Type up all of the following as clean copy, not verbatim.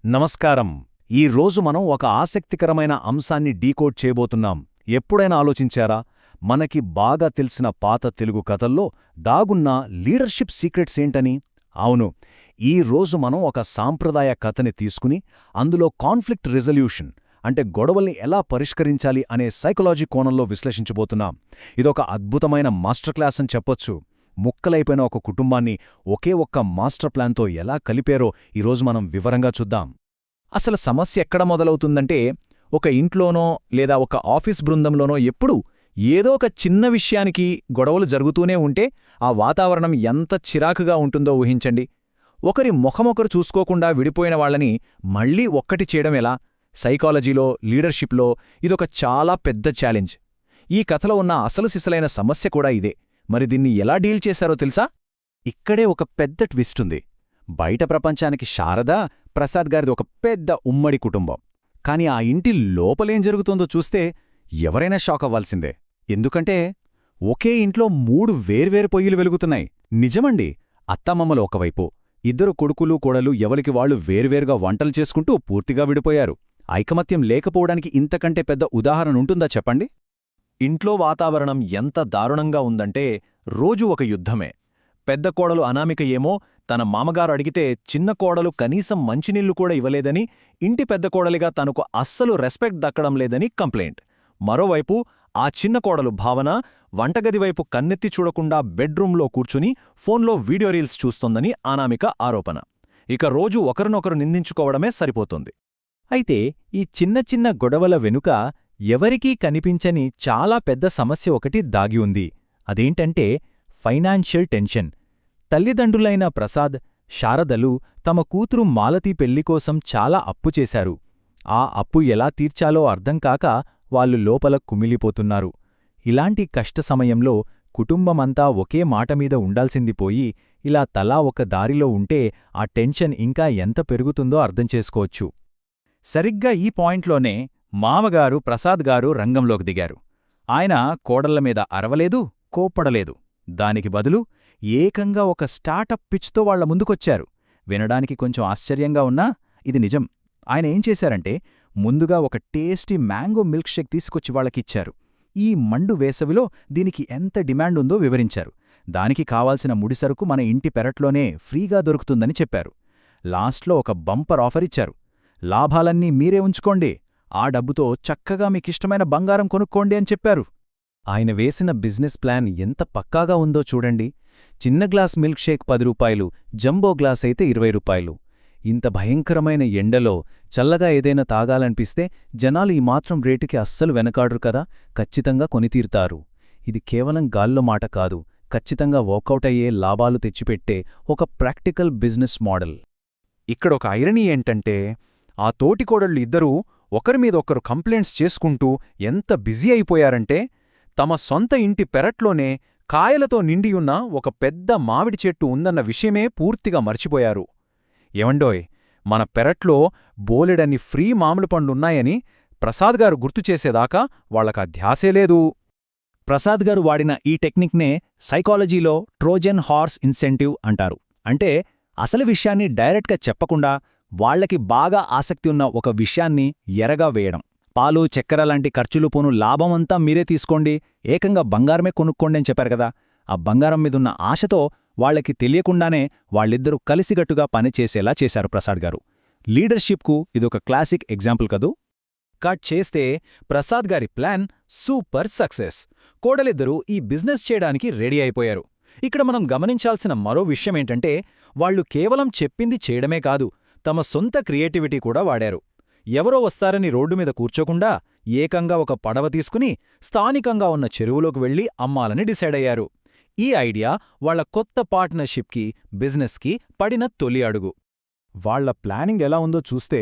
నమస్కారం. ఈ రోజు మనం ఒక ఆసక్తికరమైన అంశాన్ని డీకోడ్ చేయబోతున్నాం. ఎప్పుడైనా ఆలోచించారా, మనకి బాగా తెలిసిన పాత తెలుగు కథల్లో దాగున్న లీడర్షిప్ సీక్రెట్స్ ఏంటని? అవును, ఈ రోజు మనం ఒక సాంప్రదాయ కథని తీసుకుని అందులో కాన్ఫ్లిక్ట్ రిజల్యూషన్ అంటే గొడవల్ని ఎలా పరిష్కరించాలి అనే సైకలాజీ కోణంలో విశ్లేషించబోతున్నాం. ఇదొక అద్భుతమైన మాస్టర్ క్లాస్ అని చెప్పొచ్చు. ముక్కలైపోయిన ఒక కుటుంబాన్ని ఒకే ఒక్క మాస్టర్ ప్లాన్తో ఎలా కలిపారో ఈరోజు మనం వివరంగా చూద్దాం. అసలు సమస్య ఎక్కడ మొదలవుతుందంటే, ఒక ఇంట్లోనో లేదా ఒక ఆఫీస్ బృందంలోనో ఎప్పుడూ ఏదో ఒక చిన్న విషయానికి గొడవలు జరుగుతూనే ఉంటే ఆ వాతావరణం ఎంత చిరాకుగా ఉంటుందో ఊహించండి. ఒకరి ముఖమొకరు చూసుకోకుండా విడిపోయిన వాళ్ళని మళ్లీ ఒక్కటి చేయడం ఎలా? సైకాలజీలో, లీడర్షిప్లో ఇదొక చాలా పెద్ద ఛాలెంజ్. ఈ కథలో ఉన్న అసలు సిసలైన సమస్య కూడా ఇదే. మరి దీన్ని ఎలా డీల్ చేశారో తెలుసా? ఇక్కడే ఒక పెద్ద ట్విస్టుంది. బయట ప్రపంచానికి శారదా, ప్రసాద్ గారిది ఒక పెద్ద ఉమ్మడి కుటుంబం. కాని ఆ ఇంటి లోపలేం జరుగుతోందో చూస్తే ఎవరైనా షాక్ అవ్వాల్సిందే. ఎందుకంటే ఒకే ఇంట్లో 3 వేర్వేరు పొయ్యిలు వెలుగుతున్నాయి. నిజమండి, అత్తమ్మమ్మలు ఒకవైపు, ఇద్దరు కొడుకులు కోడలు ఎవరికి వాళ్లు వేర్వేరుగా వంటలు చేసుకుంటూ పూర్తిగా విడిపోయారు. ఐకమత్యం లేకపోవడానికి ఇంతకంటే పెద్ద ఉదాహరణ ఉంటుందా చెప్పండి? ఇంట్లో వాతావరణం ఎంత దారుణంగా ఉందంటే రోజూ ఒక యుద్ధమే. పెద్ద కోడలు అనామిక ఏమో తన మామగారు అడిగితే చిన్న కోడలు కనీసం మంచినీళ్లు కూడా ఇవ్వలేదని, ఇంటి పెద్ద కోడలిగా తనకు అస్సలు రెస్పెక్ట్ దక్కడం లేదని కంప్లైంట్. మరోవైపు ఆ చిన్న కోడలు భావన వంటగదివైపు కన్నెత్తి చూడకుండా బెడ్రూంలో కూర్చుని ఫోన్లో వీడియో రీల్స్ చూస్తోందని అనామిక ఆరోపణ. ఇక రోజూ ఒకరినొకరు నిందించుకోవడమే సరిపోతుంది. అయితే ఈ చిన్న చిన్న గొడవల వెనుక ఎవరికీ కనిపించని చాలా పెద్ద సమస్య ఒకటి దాగి ఉంది. అదేంటంటే ఫైనాన్షియల్ టెన్షన్. తల్లిదండ్రులైన ప్రసాద్, శారదలు తమ కూతురు మాలతి పెళ్లికోసం చాలా అప్పు చేశారు. ఆ అప్పు ఎలా తీర్చాలో అర్థంకాక వాళ్ళు లోపల కుమిలిపోతున్నారు. ఇలాంటి కష్ట సమయంలో కుటుంబమంతా ఒకే మాటమీద ఉండాల్సింది పోయి ఇలా తలా ఒక దారిలో ఉంటే ఆ టెన్షన్ ఇంకా ఎంత పెరుగుతుందో అర్థం చేసుకోవచ్చు. సరిగ్గా ఈ పాయింట్లోనే మామగారు ప్రసాద్ గారు రంగంలోకి దిగారు. ఆయన కోడళ్ల మీద అరవలేదు, కోప్పడలేదు. దానికి బదులు ఏకంగా ఒక స్టార్టప్ పిచ్తో వాళ్ల ముందుకొచ్చారు. వినడానికి కొంచెం ఆశ్చర్యంగా ఉన్నా ఇది నిజం. ఆయన ఏం చేశారంటే, ముందుగా ఒక టేస్టీ మ్యాంగో మిల్క్ షేక్ తీసుకొచ్చి వాళ్ళకిచ్చారు. ఈ మండు వేసవిలో దీనికి ఎంత డిమాండ్ ఉందో వివరించారు. దానికి కావాల్సిన ముడిసరుకు మన ఇంటి పెరట్లోనే ఫ్రీగా దొరుకుతుందని చెప్పారు. లాస్ట్లో ఒక బంపర్ ఆఫర్ ఇచ్చారు. లాభాలన్నీ మీరే ఉంచుకోండి, ఆ డబ్బుతో చక్కగా మీకిష్టమైన బంగారం కొనుక్కోండి అని చెప్పారు. ఆయన వేసిన బిజినెస్ ప్లాన్ ఎంత పక్కాగా ఉందో చూడండి. చిన్న గ్లాస్ మిల్క్ షేక్ 10 రూపాయలు, జంబో గ్లాస్ అయితే 20 రూపాయలు. ఇంత భయంకరమైన ఎండలో చల్లగా ఏదైనా తాగాలనిపిస్తే జనాలు ఈ మాత్రం రేటుకి అస్సలు వెనకాడరు కదా, ఖచ్చితంగా కొనితీరుతారు. ఇది కేవలం గాల్లో మాట కాదు, ఖచ్చితంగా వర్కౌట్ అయ్యే లాభాలు తెచ్చిపెట్టే ఒక ప్రాక్టికల్ బిజినెస్ మోడల్. ఇక్కడొక ఐరనీ ఏంటంటే, ఆ తోటికోడళ్ళు ఇద్దరూ ఒకరిమీద ఒకరు కంప్లైంట్స్ చేసుకుంటూ ఎంత బిజీ అయిపోయారంటే, తమ సొంత ఇంటి పెరట్లోనే కాయలతో నిండియున్న ఒక పెద్ద మామిడి చెట్టు ఉందన్న విషయమే పూర్తిగా మర్చిపోయారు. ఏమండోయ్, మన పెరట్లో బోలెడన్ని ఫ్రీ మామిడి పండ్లున్నాయని ప్రసాద్ గారు గుర్తుచేసేదాకా వాళ్లకా ధ్యాసే లేదు. ప్రసాద్ గారు వాడిన ఈ టెక్నిక్నే సైకాలజీలో ట్రోజన్ హార్స్ ఇన్సెంటివ్ అంటారు. అంటే అసలు విషయాన్ని డైరెక్ట్గా చెప్పకుండా వాళ్లకి బాగా ఆసక్తి ఉన్న ఒక విషయాన్ని ఎరగా వేయడం. పాలు, చక్కెర లాంటి ఖర్చులు పోను లాభమంతా మీరే తీసుకోండి, ఏకంగా బంగారమే కొనుక్కోండి అని చెప్పారు కదా. ఆ బంగారం మీదున్న ఆశతో వాళ్లకి తెలియకుండానే వాళ్ళిద్దరూ కలిసిగట్టుగా పనిచేసేలా చేశారు ప్రసాద్ గారు. లీడర్షిప్కు ఇదొక క్లాసిక్ ఎగ్జాంపుల్ కదూ. కట్ చేస్తే ప్రసాద్ గారి ప్లాన్ సూపర్ సక్సెస్. కోడలిద్దరూ ఈ బిజినెస్ చేయడానికి రెడీ అయిపోయారు. ఇక్కడ మనం గమనించాల్సిన మరో విషయమేంటంటే, వాళ్లు కేవలం చెప్పింది చేయడమే కాదు, తమ సొంత క్రియేటివిటీ కూడా వాడారు. ఎవరో వస్తారని రోడ్డుమీద కూర్చోకుండా ఏకంగా ఒక పడవ తీసుకుని స్థానికంగా ఉన్న చెరువులోకి వెళ్లి అమ్మాలని డిసైడయ్యారు. ఈ ఐడియా వాళ్ల కొత్త పార్ట్నర్షిప్కి, బిజినెస్కి పడిన తొలి అడుగు. వాళ్ల ప్లానింగ్ ఎలా ఉందో చూస్తే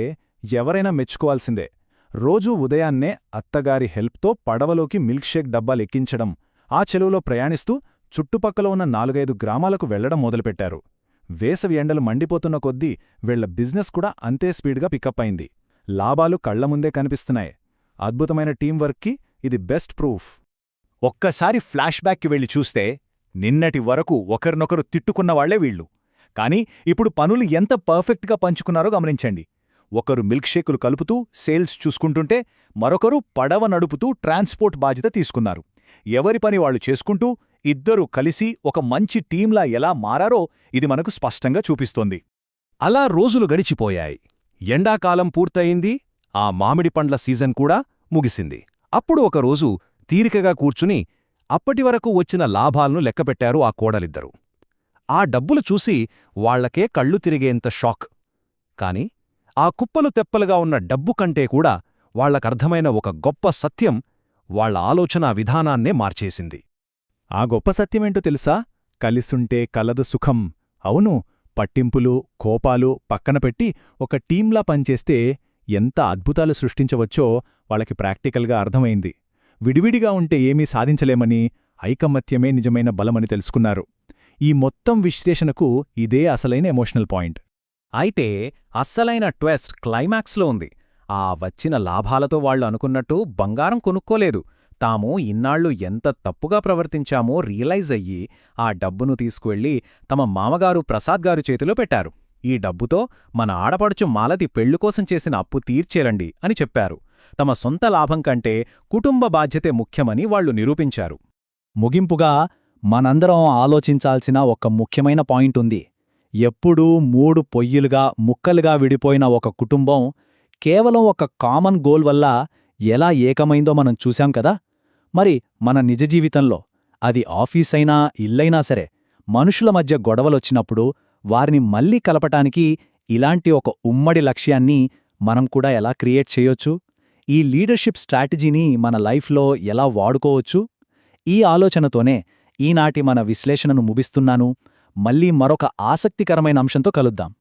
ఎవరైనా మెచ్చుకోవాల్సిందే. రోజూ ఉదయాన్నే అత్తగారి హెల్ప్తో పడవలోకి మిల్క్ షేక్ డబ్బాలెక్కించడం, ఆ చెరువులో ప్రయాణిస్తూ చుట్టుపక్కల ఉన్న 4-5 గ్రామాలకు వెళ్లడం మొదలుపెట్టారు. వేసవి ఎండలు మండిపోతున్న కొద్దీ వీళ్ల బిజినెస్ కూడా అంతే స్పీడ్గా పికప్ అయింది. లాభాలు కళ్లముందే కనిపిస్తున్నాయి. అద్భుతమైన టీంవర్క్కి ఇది బెస్ట్ ప్రూఫ్. ఒక్కసారి ఫ్లాష్ బ్యాక్కి వెళ్ళి చూస్తే నిన్నటి వరకు ఒకరినొకరు తిట్టుకున్నవాళ్లే వీళ్లు. కాని ఇప్పుడు పనులు ఎంత పర్ఫెక్ట్గా పంచుకున్నారో గమనించండి. ఒకరు మిల్క్ షేకులు కలుపుతూ సేల్స్ చూసుకుంటుంటే మరొకరు పడవ నడుపుతూ ట్రాన్స్పోర్ట్ బాధ్యత తీసుకున్నారు. ఎవరి పని వాళ్ళు చేసుకుంటూ ఇద్దరూ కలిసి ఒక మంచి టీంలా ఎలా మారారో ఇది మనకు స్పష్టంగా చూపిస్తోంది. అలా రోజులు గడిచిపోయాయి. ఎండాకాలం పూర్తయింది. ఆ మామిడి పండ్ల సీజన్ కూడా ముగిసింది. అప్పుడు ఒకరోజు తీరికగా కూర్చుని అప్పటివరకు వచ్చిన లాభాలను లెక్కపెట్టారు ఆ కోడలిద్దరూ. ఆ డబ్బులు చూసి వాళ్లకే కళ్ళు తిరిగేంత షాక్. కాని ఆ కుప్పలు తెప్పలుగా ఉన్న డబ్బు కంటే కూడా వాళ్లకర్థమైన ఒక గొప్ప సత్యం వాళ్ల ఆలోచనా విధానాన్నే మార్చేసింది. ఆ గొప్ప సత్యమేంటో తెలుసా? కలిసుంటే కలదు సుఖం. అవును, పట్టింపులు, కోపాలు పక్కనపెట్టి ఒక టీంలా పనిచేస్తే ఎంత అద్భుతాలు సృష్టించవచ్చో వాళ్ళకి ప్రాక్టికల్గా అర్థమైంది. విడివిడిగా ఉంటే ఏమీ సాధించలేమని, ఐకమత్యమే నిజమైన బలమని తెలుసుకున్నారు. ఈ మొత్తం విశ్లేషణకు ఇదే అసలైన ఎమోషనల్ పాయింట్. అయితే అస్సలైన ట్విస్ట్ క్లైమాక్స్లో ఉంది. ఆ వచ్చిన లాభాలతో వాళ్లు అనుకున్నట్టు బంగారం కొనుక్కోలేదు. తాము ఇన్నాళ్లు ఎంత తప్పుగా ప్రవర్తించామో రియలైజ్ అయ్యి ఆ డబ్బును తీసుకువెళ్లి తమ మామగారు ప్రసాద్ గారు చేతిలో పెట్టారు. ఈ డబ్బుతో మన ఆడపడుచు మాలతి పెళ్లికోసం చేసిన అప్పు తీర్చేరండి అని చెప్పారు. తమ సొంత లాభం కంటే కుటుంబ బాధ్యతే ముఖ్యమని వాళ్లు నిరూపించారు. ముగింపుగా మనందరం ఆలోచించాల్సిన ఒక ముఖ్యమైన పాయింట్ ఉంది. ఎప్పుడూ 3 పొయ్యిలుగా ముక్కలుగా విడిపోయిన ఒక కుటుంబం కేవలం ఒక కామన్ గోల్ వల్ల ఎలా ఏకమైందో మనం చూశాం కదా. మరి మన నిజ జీవితంలో, అది ఆఫీసైనా ఇల్లైనా సరే, మనుషుల మధ్య గొడవలొచ్చినప్పుడు వారిని మళ్లీ కలపటానికి ఇలాంటి ఒక ఉమ్మడి లక్ష్యాన్ని మనం కూడా ఎలా క్రియేట్ చేయొచ్చు? ఈ లీడర్షిప్ స్ట్రాటజీని మన లైఫ్లో ఎలా వాడుకోవచ్చు? ఈ ఆలోచనతోనే ఈనాటి మన విశ్లేషణను ముగిస్తున్నాను. మళ్లీ మరొక ఆసక్తికరమైన అంశంతో కలుద్దాం.